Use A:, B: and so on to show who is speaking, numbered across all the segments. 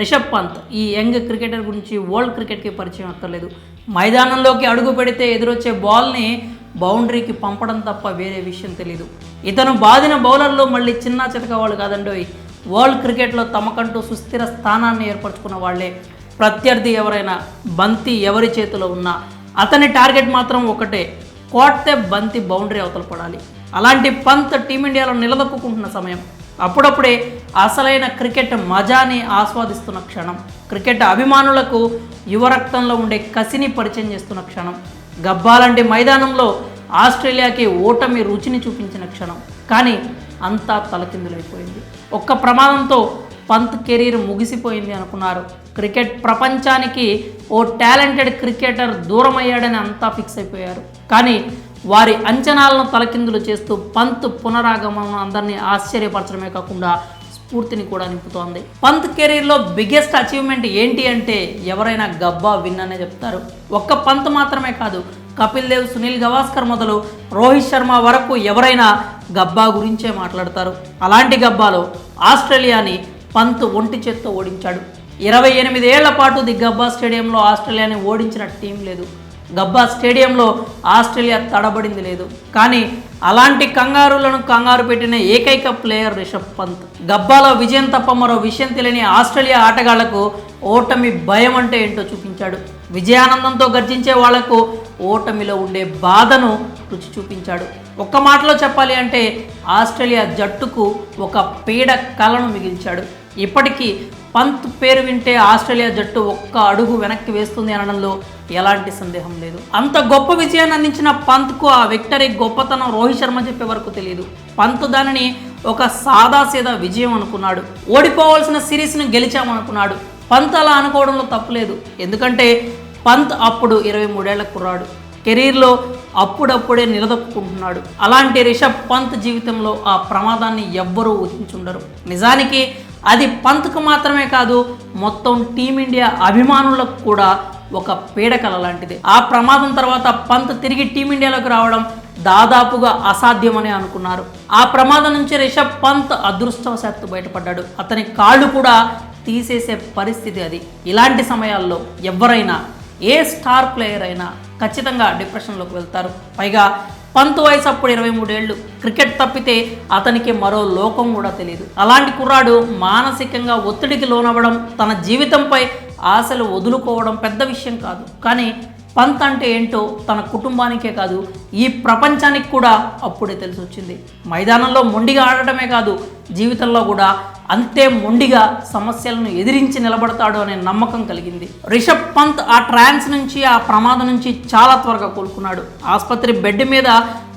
A: రిషబ్ పంత్ ఈ young cricketer గురించి world క్రికెట్కి పరిచయం అక్కర్లేదు. మైదానంలోకి అడుగు పెడితే ఎదురొచ్చే బాల్ని బౌండరీకి పంపడం తప్ప వేరే విషయం తెలియదు. ఇతను బాదిన బౌలర్లు మళ్ళీ చిన్న చితక వాళ్ళు కాదండోయ్. వరల్డ్ క్రికెట్లో తమకంటూ సుస్థిర స్థానాన్ని ఏర్పరచుకున్న వాళ్లే. ప్రత్యర్థి ఎవరైనా, బంతి ఎవరి చేతిలో ఉన్నా అతని టార్గెట్ మాత్రం ఒకటే, కొడితే బంతి బౌండరీ అవతల పడాలి. అలాంటి పంత్ టీమిండియాలో నిలదొక్కుంటున్న సమయం. అప్పుడప్పుడే అసలైన క్రికెట్ మజాని ఆస్వాదిస్తున్న క్షణం. క్రికెట్ అభిమానులకు యువరక్తంలో ఉండే కసిని పరిచయం చేస్తున్న క్షణం. గబ్బాలాంటి మైదానంలో ఆస్ట్రేలియాకి ఓటమి రుచిని చూపించిన క్షణం. కానీ అంతా తలకిందులైపోయింది. ఒక్క ప్రమాదంతో పంత్ కెరీర్ ముగిసిపోయింది అనుకున్నారు. క్రికెట్ ప్రపంచానికి ఓ టాలెంటెడ్ క్రికెటర్ దూరం అయ్యాడని అంతా ఫిక్స్ అయిపోయారు. కానీ వారి అంచనాలను తలకిందులు చేస్తూ పంత్ పునరాగమనం అందరినీ ఆశ్చర్యపరచడమే కాకుండా స్ఫూర్తిని కూడా నింపుతోంది. పంత్ కెరీర్లో బిగ్గెస్ట్ అచీవ్మెంట్ ఏంటి అంటే ఎవరైనా గబ్బా విన్ అనే చెప్తారు. ఒక్క పంత్ మాత్రమే కాదు, కపిల్ దేవ్, సునీల్ గవాస్కర్ మొదలు రోహిత్ శర్మ వరకు ఎవరైనా గబ్బా గురించే మాట్లాడతారు. అలాంటి గబ్బాలో ఆస్ట్రేలియాని పంత్ ఒంటి చేత్తో ఓడించాడు. 28 ఏళ్ల పాటు ది గబ్బా స్టేడియంలో ఆస్ట్రేలియాని ఓడించిన టీం లేదు. గబ్బా స్టేడియంలో ఆస్ట్రేలియా తడబడింది లేదు. కానీ అలాంటి కంగారు పెట్టిన ఏకైక ప్లేయర్ రిషబ్ పంత్. గబ్బాలో విజయం తప్ప మరో విషయం తెలియని ఆస్ట్రేలియా ఆటగాళ్లకు ఓటమి భయం అంటే ఏంటో చూపించాడు. విజయానందంతో గర్జించే వాళ్లకు ఓటమిలో ఉండే బాధను రుచి చూపించాడు. ఒక్క మాటలో చెప్పాలి అంటే ఆస్ట్రేలియా జట్టుకు ఒక పీడ కలను మిగిల్చాడు. ఇప్పటికీ పంత్ పేరు వింటే ఆస్ట్రేలియా జట్టు ఒక్క అడుగు వెనక్కి వేస్తుంది అనడంలో ఎలాంటి సందేహం లేదు. అంత గొప్ప విజయాన్ని అందించిన పంత్కు ఆ విక్టరీ గొప్పతనం రోహిత్ శర్మ చెప్పే వరకు తెలియదు. పంత్ దానిని ఒక సాదాసీదా విజయం అనుకున్నాడు. ఓడిపోవాల్సిన సిరీస్ను గెలిచామనుకున్నాడు. పంత్ అలా అనుకోవడంలో తప్పులేదు. ఎందుకంటే పంత్ అప్పుడు 23 ఏళ్ల కుర్రాడు. కెరీర్లో అప్పుడప్పుడే నిలదొక్కుంటున్నాడు. అలాంటి రిషబ్ పంత్ జీవితంలో ఆ ప్రమాదాన్ని ఎవ్వరూ ఊహించుండరు. నిజానికి అది పంత్కు మాత్రమే కాదు, మొత్తం టీమిండియా అభిమానులకు కూడా ఒక పీడకల లాంటిది. ఆ ప్రమాదం తర్వాత పంత్ తిరిగి టీమిండియాలోకి రావడం దాదాపుగా అసాధ్యమని అనుకున్నారు. ఆ ప్రమాదం నుంచి రిషబ్ పంత్ అదృష్టవశాత్తు బయటపడ్డాడు. అతని కాళ్ళు కూడా తీసేసే పరిస్థితి అది. ఇలాంటి సమయాల్లో ఎవరైనా, ఏ స్టార్ ప్లేయర్ అయినా ఖచ్చితంగా డిప్రెషన్లోకి వెళ్తారు. పైగా పంత్ వయసు అప్పుడు 23 ఏళ్ళు. క్రికెట్ తప్పితే అతనికి మరో లోకం కూడా తెలియదు. అలాంటి కుర్రాడు మానసికంగా ఒత్తిడికి లోనవ్వడం, తన జీవితంపై ఆశలు వదులుకోవడం పెద్ద విషయం కాదు. కానీ పంత్ అంటే ఏంటో తన కుటుంబానికే కాదు, ఈ ప్రపంచానికి కూడా అప్పుడే తెలిసి వచ్చింది. మైదానంలో మొండిగా ఆడటమే కాదు, జీవితంలో కూడా అంతే మొండిగా సమస్యలను ఎదిరించి నిలబడతాడు అనే నమ్మకం కలిగింది. రిషబ్ పంత్ ఆ ట్రాన్స్ నుంచి, ఆ ప్రమాదం నుంచి చాలా త్వరగా కోలుకున్నాడు. ఆసుపత్రి బెడ్ మీద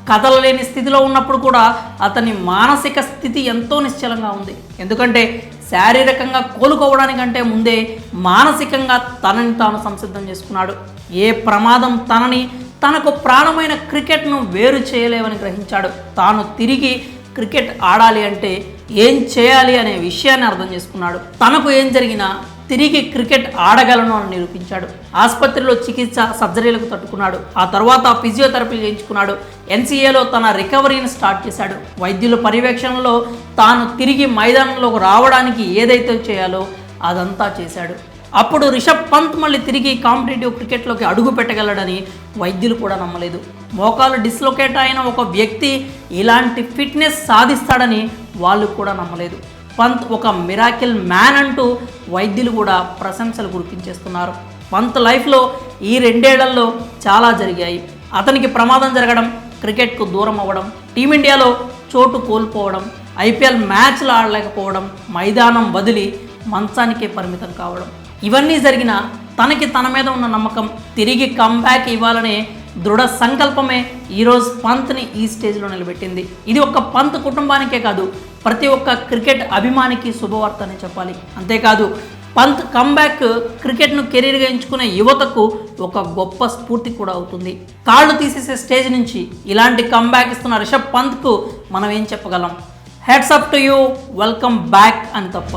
A: కదలలేని స్థితిలో ఉన్నప్పుడు కూడా అతని మానసిక స్థితి ఎంతో నిశ్చలంగా ఉంది. ఎందుకంటే శారీరకంగా కోలుకోవడానికంటే ముందే మానసికంగా తనని తాను సంసిద్ధం చేసుకున్నాడు. ఏ ప్రమాదం తనకు ప్రాణమైన క్రికెట్ను వేరు చేయలేవని గ్రహించాడు. తాను తిరిగి క్రికెట్ ఆడాలి అంటే ఏం చేయాలి అనే విషయాన్ని అర్థం చేసుకున్నాడు. తనకు ఏం జరిగినా తిరిగి క్రికెట్ ఆడగలను అని నిరూపించాడు. ఆసుపత్రిలో చికిత్స, సర్జరీలకు తట్టుకున్నాడు. ఆ తర్వాత ఫిజియోథెరపీ చేయించుకున్నాడు. NCAలో తన రికవరీని స్టార్ట్ చేశాడు. వైద్యుల పర్యవేక్షణలో తాను తిరిగి మైదానంలోకి రావడానికి ఏదైతే చేయాలో అదంతా చేశాడు. అప్పుడు రిషబ్ పంత్ మళ్ళీ తిరిగి కాంపిటేటివ్ క్రికెట్లోకి అడుగు పెట్టగలడని వైద్యులు కూడా నమ్మలేదు. మోకాలు డిస్లొకేట్ అయిన ఒక వ్యక్తి ఇలాంటి ఫిట్నెస్ సాధిస్తాడని వాళ్ళు కూడా నమ్మలేదు. పంత్ ఒక మిరాకిల్ మ్యాన్ అంటూ వైద్యులు కూడా ప్రశంసలు కురిపించేస్తున్నారు. పంత్ లైఫ్లో ఈ 2 ఏళ్లలో చాలా జరిగాయి. అతనికి ప్రమాదం జరగడం, క్రికెట్కు దూరం అవ్వడం, టీమిండియాలో చోటు కోల్పోవడం, IPL మ్యాచ్లు ఆడలేకపోవడం, మైదానం వదిలి మంచానికే పరిమితం కావడం, ఇవన్నీ జరిగిన తనకి తన మీద ఉన్న నమ్మకం, తిరిగి కంబ్యాక్ ఇవ్వాలనే దృఢ సంకల్పమే ఈరోజు పంత్ని ఈ స్టేజ్లో నిలబెట్టింది. ఇది ఒక్క పంత్ కుటుంబానికే కాదు, ప్రతి ఒక్క క్రికెట్ అభిమానికి శుభవార్త అని చెప్పాలి. అంతేకాదు పంత్ కంబ్యాక్ క్రికెట్ను కెరీర్గా ఎంచుకునే యువతకు ఒక గొప్ప స్ఫూర్తి కూడా అవుతుంది. కాళ్ళు తీసేసే స్టేజ్ నుంచి ఇలాంటి కంబ్యాక్ ఇస్తున్న రిషబ్ పంత్కు మనం ఏం చెప్పగలం? Heads up to you, welcome back అని తప్ప.